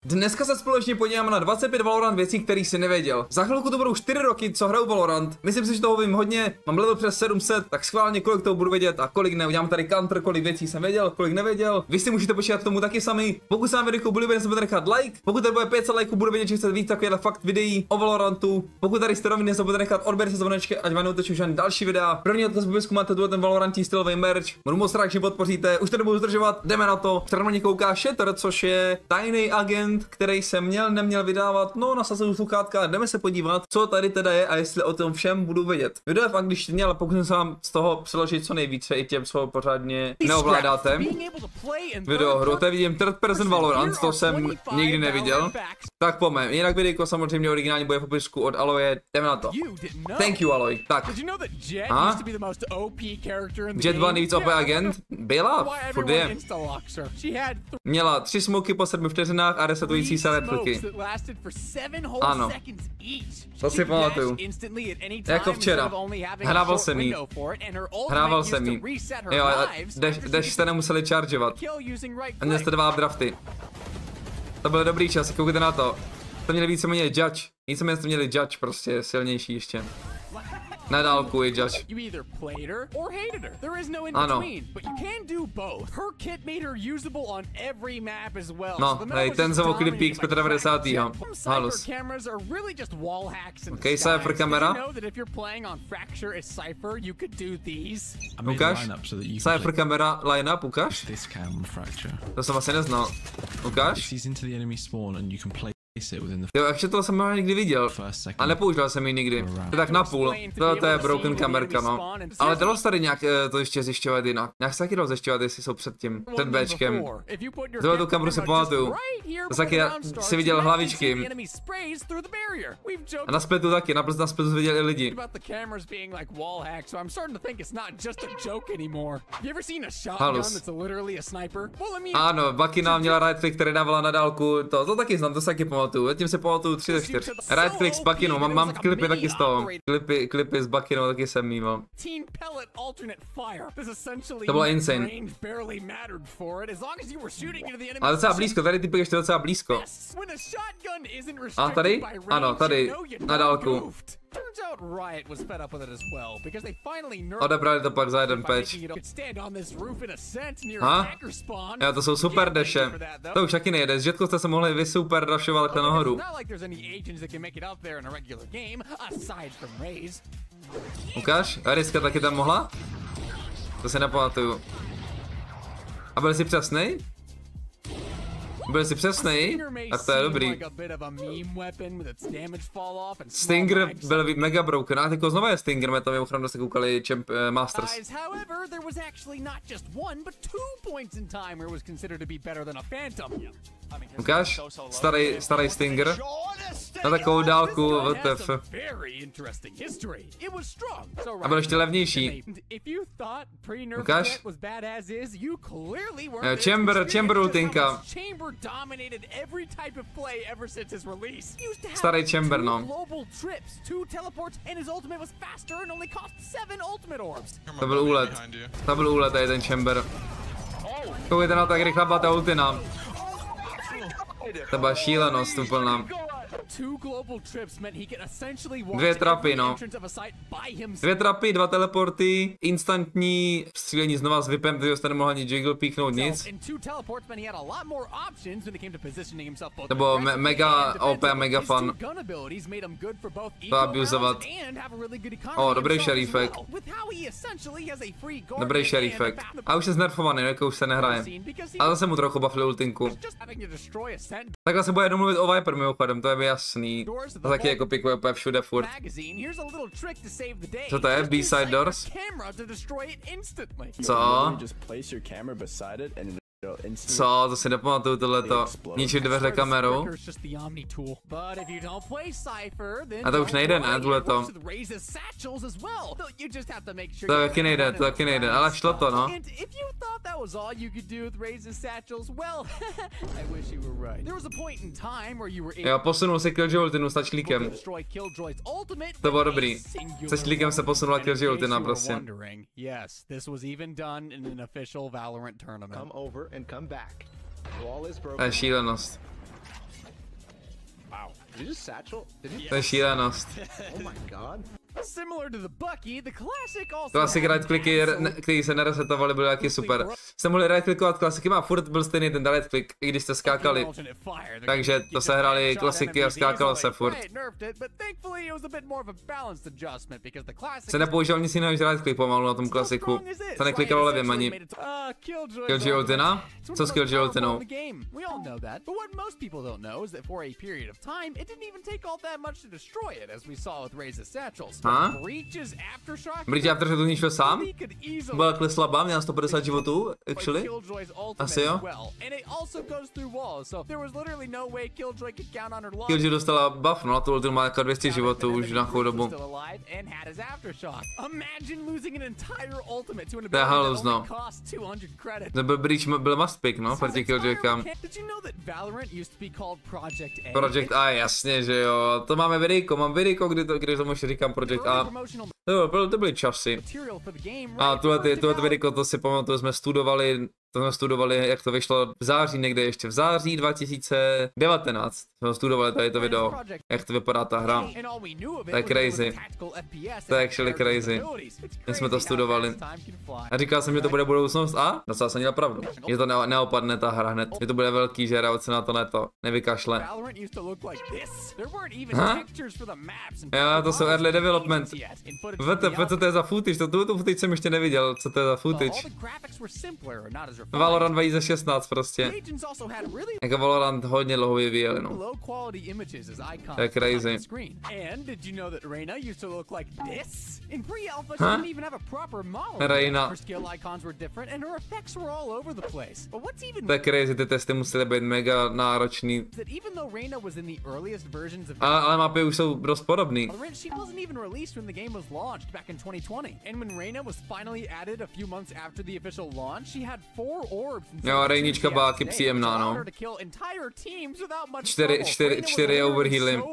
Dneska se společně podíváme na 25 Valorant věcí, kterých si nevěděl. Za chvilku to budou 4 roky, co hraju Valorant. Myslím si, že toho vím hodně, mám level přes 700, tak schválně kolik toho budu vědět a kolik ne. Udělám tady counter, kolik věcí jsem věděl, kolik nevěděl. Vy si můžete počítat k tomu taky sami. Pokud se vám video líbí, nebudete nechat like. Pokud tady bude 500 lajků, budu vědět, že chcete víc takovýchhle fakt videí o Valorantu. Pokud tady jste nový, nebudete nechat odběr se zvonečky, ať vám neutečou žádný další videa. První odkaz v popisku máte tu ten Valorantí stylový merch. Budu moc rád, že podpoříte. Už to nebudu zdržovat, jdeme na to. Přede mnou kouká Shatter, což je tajný agent, který se neměl vydávat, no nasazuju sluchátka, jdeme se podívat, co tady teda je a jestli o tom všem budu vědět. Video je fakt když ale pokusím se vám z toho přeložit co nejvíce i těm, co pořádně neovládáte. Videohru, tady vidím third person Valorant, to jsem nikdy neviděl. Tak pojďme, jinak videjko samozřejmě originální bude v popisku od Aloje, jdeme na to. Thank you Aloj, tak. Aha. Jet byla nejvíc OP agent? Byla? Furt je. Měla 3 smoky po 7 vteřinách a resetující se repliky. Ano. To si pamatuju. Jako včera. Hrával jsem jí. Hrával jsem jí. Jo, Dash jste nemuseli chargeovat. A měli jste 2 drafty. To byl dobrý čas, koukejte na to. To měli víceméně judge. Víceméně jste měli judge, prostě silnější ještě. Na dálku je Judge. Ano. No, hej, ten zavokli pík z 95. Halus. Ok, Cypher kamera. Ukáž? Cypher kamera line-up, ukáž? To jsem asi neznal. Ukáž? Jo, ještě tohle jsem nikdy viděl. A nepoužíval jsem ji nikdy. To je tak napůl. To je broken kamerka, no. Ale dalo se tady nějak to ještě zjišťovat jinak. Nějak se taky dalo zjišťovat, jestli jsou před tím, před Bčkem. Tohle tu kameru si pamatuju. To taky si viděl hlavičky. A na splitu taky, na splitu si viděl i lidi. Halus. Ano, Bakina měla right click, který dávala na dálku. To taky znám, to se taky pamatuju. Tím se pamatuju 3 ze 4. Right click s Bakinou, mám klipy taky z toho. Klipy s Bakinou taky jsem mýval. To bylo insane. Ale docela blízko, tady ty ještě docela blízko. A tady? Ano, tady, na dálku. Odebrali to pak za jeden patch. Ha? Jo, to jsou super deše. To už taky nejde, s Jetkou jste se mohli vy super dashovat takhle nahoru. Ukáž? Ariska taky tam mohla? To si nepamatuju. A byl jsi přesnej? Byl jsi přesnej? Tak to je dobrý. Stinger byl mega broken. A teďko znovu je Stinger, my tam mimochodem dost koukali Masters. Ukáž? Starý Stinger. Na takovou dálku, WTF. A byl ještě levnější. Ukáž? Chamber ultinka. Starý Chamber, no. To byl úlet. To byl úlet tady ten Chamber. Koukejte na to, jak rychle byla ta ultina. To byla šílenost úplná. 2 trapy, no. 2 trapy, 2 teleporty, instantní střílení znova s VIPem, takže jste nemohli ani jiggle píknout nic. To bylo mega OP, mega fun. To abuzovat. Dobrý šerifek. Dobrý šerifek. A už je znerfovaný, jako už se nehraje. A zase mu trochu buffli ultinku. Takhle se bude domluvit o Viper mimochodem, to je mi jasný. To taky jako pikuje úplně všude furt. Co to je? B-side doors? Co? Co? To si nepamatuju tohleto. Ničit dveře kamerou. A to už nejde, ne? Tohleto. To taky nejde, ale šlo to, no. Jo, posunul se Killjoy ultinu s tačlíkem. To bylo dobrý. S tačlíkem se posunula Killjoy ultina, prostě. To je šílenost. To je šílenost. Klasik right clicky, který se neresetovali, byly taky super. Jste mohli right clickovat klasiky, a furt byl stejný ten right click, i když jste skákali. Takže to se hráli klasiky a skákalo se furt. Se nepoužíval nic jiného než right click pomalu na tom klasiku. Se neklikalo levým ani. Killjoy ultina? Co s Killjoy ultinou? Breach after se to zničil sám? Byla takhle slabá, měla 150 životů, actually? Asi jo? Killjoy dostala buff, no, tu ultimu má jako 200 životů už na chou dobu. To je halus, no. Nebo Breach byl must pick, no, proti Killjoykám. Project A, jasně, že jo. To máme videjko, mám videjko, když tomu ještě říkám Project A. To byly časy. A tohle videjko, to si pamatuju, jsme studovali, jak to vyšlo v září, někde ještě v září 2019. Jsme studovali tady to video, jak to vypadá ta hra. To je crazy. To je actually crazy. My jsme to studovali. A říkal jsem, že to bude budoucnost a docela jsem měl pravdu. Že to neopadne ta hra hned. Že to bude velký, že se na to nevykašle. Jo, to jsou early development. Co to je za footage? Tu footage jsem ještě neviděl, co to je za footage. Valorant 2016 prostě. Jako Valorant hodně dlouho vyvíjeli, no. To je crazy. Reina. To je crazy, ty testy musely být mega náročný. Ale mapy už jsou dost podobný. Jo, Rejnička byla taky příjemná, no. 4 overhealy.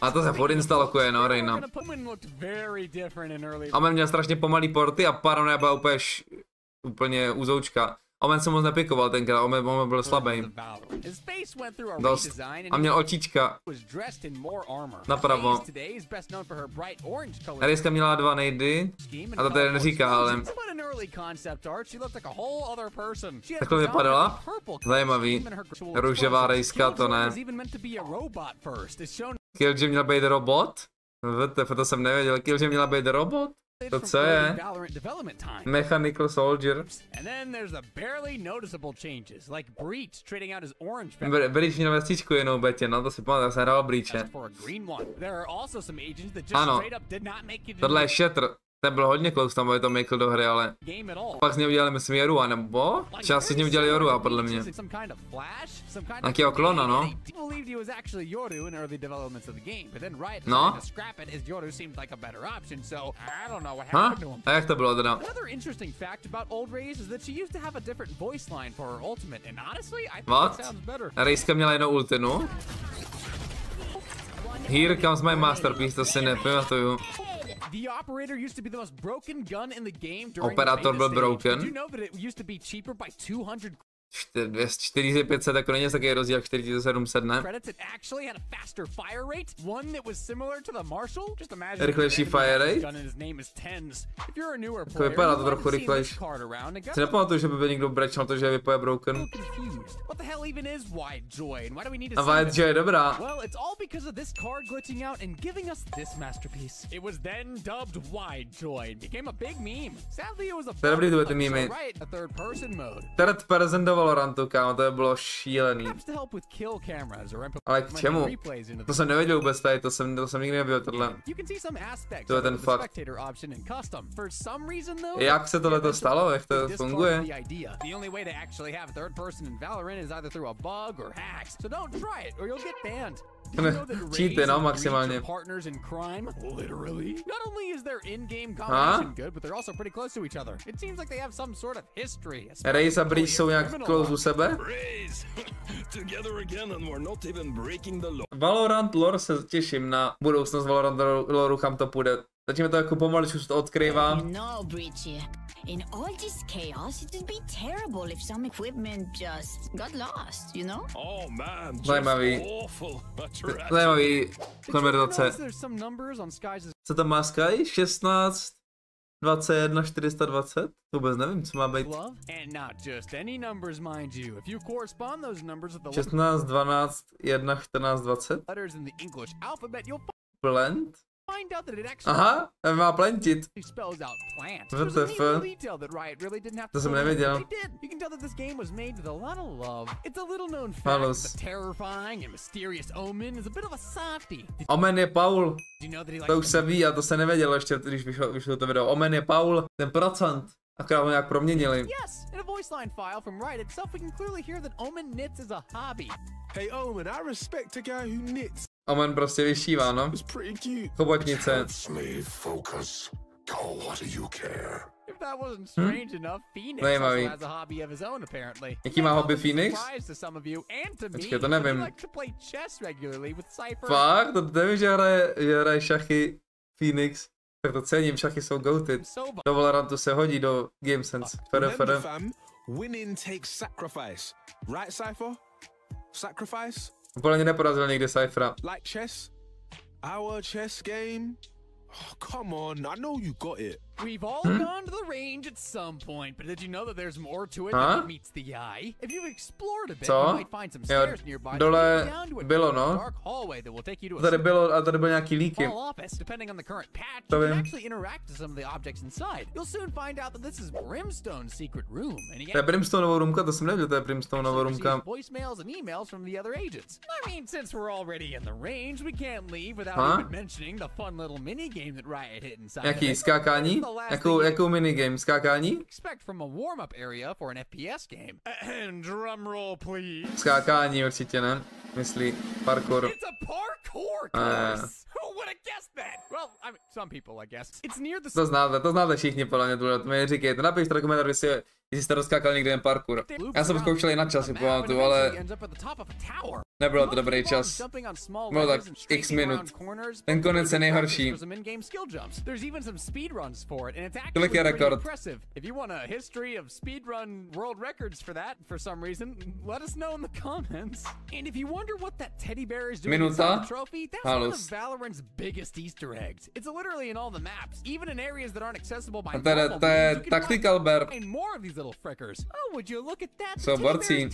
A to se fodinstalokuje, no, Rejna. Omen měl strašně pomalý porty a paranoia byla úplně uzoučka. Omen se moc nepikoval tenkrát, Omen byl slabý. Dost. A měl očička. Napravo. Rejska měla 2 nejdy. A to tady neříká, ale... Takhle vypadala? Zajímavý. Růžová Rejska, to ne. Killjoy měl být robot? To jsem nevěděl, Killjoy měla být robot? To co je? Mechanical Soldier. Breach měl vestičku jinou betě, no to si pamatuju, já jsem hrál Breache. Ano, tohle je Shatter. Ten byl hodně close, tam by to makl do hry, ale pak z něj udělali, myslím, Jorua, nebo? Čas si z něj udělali Jorua, podle mě. Nějakého klona, no. No. Ha? A jak to bylo teda? What? Rejska měla jednou ultinu? Here comes my masterpiece, to si nepamatuju. Operátor byl broken. 4500, jako není takový rozdíl, 4700, ne? Rychlejší fire rate? Jako vypadá to trochu rychlejší. Si nepamatuju, že by byl někdo brečnal to, že je vypoje broken. A Wide Joy, dobrá. To je dobrý, to byly ty mýmy. Third person do Valorantu, kámo, to by bylo šílený. Ale k čemu? To jsem nevěděl vůbec tady, to jsem nikdy nevěděl tohle. To je ten fakt. Jak se tohle stalo? Jak to funguje? Cheaty, no, maximálně. Raze a Breach jsou nějak close u sebe? Valorant lore se těším na budoucnost Valorant lore, kam to půjde. Začneme to jako pomaličku, se to odkrývá. In all this chaos, it'd be terrible if some equipment just got lost, you know? Oh man, Zajímavý. Zajímavý konverzace. Co tam má Sky? 16, 21, 420? Vůbec nevím, co má být. 16, 12, 1, 14, 20? Blend? Aha, má plantit. WTF. To jsem nevěděl. Halos. Omen je Paul. To už se ví a to se nevědělo ještě, když vyšlo to video. Omen je Paul, ten procent. Akorát ho nějak proměnili. Hey Omen, I respect a guy who knits. Omen prostě vyšívá, no. Chobotnice. Zajímavý. Jaký má hobby Phoenix? Počkej, to nevím. Fakt? To nevím, že hraje šachy Phoenix. Tak to cením, šachy jsou goated. Do Valorantu se hodí do GameSense. Winning takes sacrifice. Right, Cypher? Sacrifice? Úplně neporazil někde Cyphera. Like chess? Our chess game? Oh, come on, I know you got it. We've all gone to the range at some point, but did you know that there's more to it than meets the eye? If you've explored a bit, you might find some stairs nearby. Dole bylo, no. Tady bylo, a tady byl nějaký líky. Depending on the current patch, you can actually interact with some of the objects inside. You'll soon find out that this is Brimstone's secret room. To je Brimstoneová roomka, to jsem nevěděl, to je Brimstoneová roomka. Voicemails and emails from the other agents. I mean, since we're already in the range, we can't leave without even mentioning the fun little mini game that Riot hid inside. Jaký skákání? Jakou minigame? Skákání? Skákání určitě ne. Myslí parkour. To znáte všichni, podle mě, to mi říkejte, napište do komentářů, jestli jste rozskákal někdy jen parkour. Já jsem zkoušel i na čas, si pamatuju, ale nebylo to dobrý čas. Bylo tak x minut. Ten konec je nejhorší. Kolik je rekord? Minuta? Halus. To je tactical bear. Jsou borcí.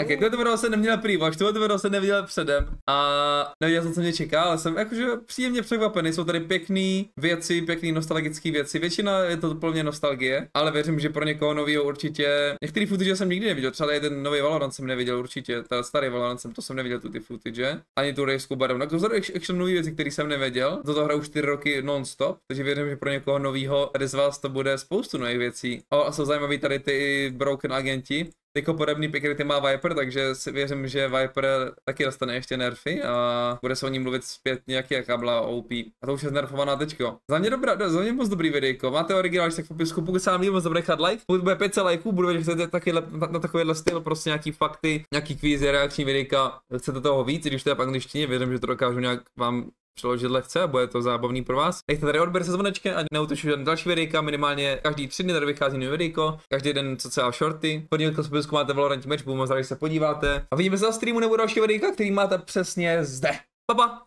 Okay, tohle video jsem neměl prývač, tohle video jsem neviděl předem a nevěděl jsem, co mě čeká, ale jsem jakože příjemně překvapený, jsou tady pěkné věci, pěkné nostalgické věci, většina je to plně nostalgie, ale věřím, že pro někoho novýho určitě, některý footage jsem nikdy neviděl, třeba i ten nový Valorant jsem neviděl určitě, ten starý Valorant to jsem neviděl ty footage, ani tu rejskou barevnu, tak to jsou actionové věci, které jsem nevěděl, toto hraju 4 roky non-stop, takže věřím, že pro někoho novýho tady z vás to bude spoustu nových věcí. A jsou zajímaví tady ty broken agenti. Tyko podobný pikrity má Viper, takže si věřím, že Viper taky dostane ještě nerfy a bude se o ní mluvit zpět nějaký, jaká byla OP. A to už je znerfovaná tečko. Za mě moc dobrý videjko. Máte originál, tak v popisku, pokud se vám líbí, moc dobrý nechat like. Pokud bude 500 lajků, budu vědět, že chcete taky na takovýhle styl, prostě nějaký fakty, nějaký kvízy, reakční videjka. Chcete toho víc, když to je v angličtině, věřím, že to dokážu nějak vám přeložit lehce a bude to zábavný pro vás. Nechte tady odběr se zvonečkem, ať neutočíte další videjka, minimálně každý 3 dny tady vychází nový videjko, každý den cca shorty. Podívejte se, pokud máte Valorant match, budu moc rád, když se podíváte. A vidíme se na streamu nebo další videjka, který máte přesně zde. Pa pa!